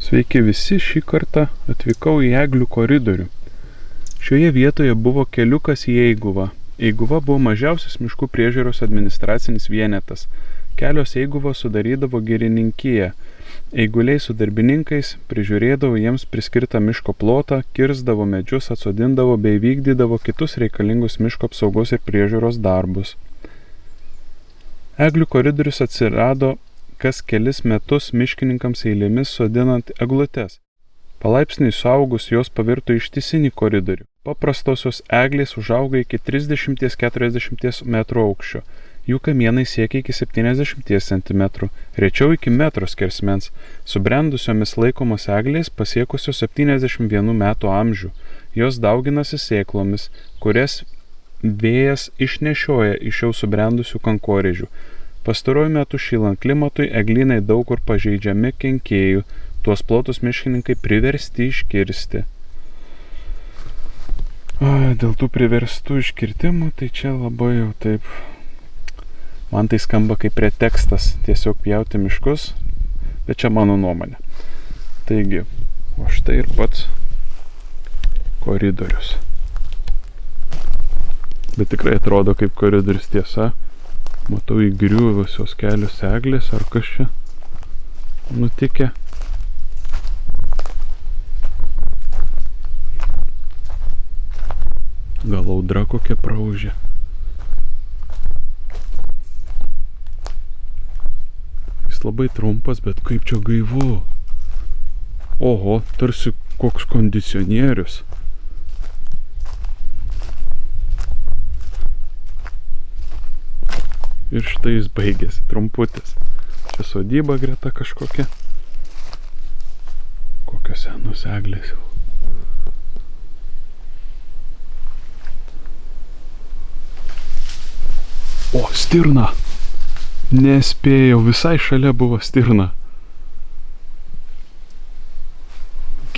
Sveiki visi, šį kartą atvykau į Eglių koridorių. Šioje vietoje buvo keliukas į Eiguvą. Eiguva buvo mažiausias miškų priežiūros administracinis vienetas. Kelios Eiguvos sudarydavo girininkiją. Eiguliai su darbininkais prižiūrėdavo jiems priskirtą miško plotą, kirsdavo medžius, atsodindavo bei vykdydavo kitus reikalingus miško apsaugos ir priežiūros darbus. Eglių koridorius atsirado kas kelis metus miškininkams eilėmis sodinant eglutes. Palaipsniui suaugus jos pavirto ištisinį koridorių. Paprastosios eglės užauga iki 30–40 metrų aukščio. Jų kamienai siekia iki 70 cm, rečiau iki metro skersmens. Subrendusiomis laikomos eglės pasiekusios 71 metų amžių. Jos dauginasi sėklomis, kurias vėjas išnešioja iš jau subrendusių kankorėžių. Pastaruoju metu šylant klimatui eglynai daug kur pažeidžiami kenkėjų, tuos plotus miškininkai priversti iškirsti. Dėl tų priverstų iškirtimų, tai čia labai jau taip, man tai skamba kaip pretekstas tiesiog pjauti miškus, bet čia mano nuomonė. Taigi, o štai ir pats koridorius. Bet tikrai atrodo kaip koridorius, tiesa. Matau įgriuvusios kelios eglės, ar kas čia nutikę. Gal audra kokia praūžė. Jis labai trumpas, bet kaip čia gaivu. Oho, tarsi koks kondicionierius. Ir štai jis baigėsi, trumputis. Čia sodyba greta kažkokia. Kokios senos eglės jau. O, stirna! Nespėjau, visai šalia buvo stirna.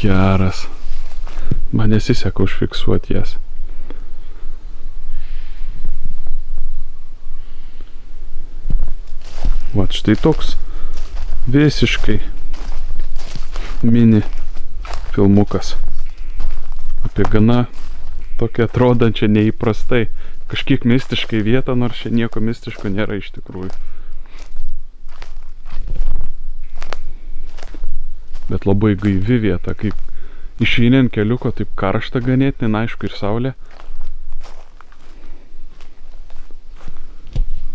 Geras. Man nesiseka užfiksuoti jas. Vat štai toks visiškai mini filmukas apie gana tokią atrodančią neįprastai, kažkiek mistiškai vietą, nors čia nieko mistiško nėra iš tikrųjų. Bet labai gaivi vieta, kai išeini ant keliuko, taip karšta ganėtinai, aišku, ir saulė.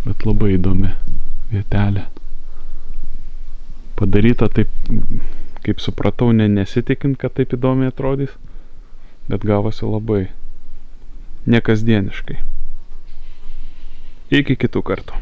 Bet labai įdomi vietelė. Padaryta taip, kaip supratau, nesitikint, kad taip įdomiai atrodys, bet gavosi labai nekasdieniškai. Iki kitų kartų.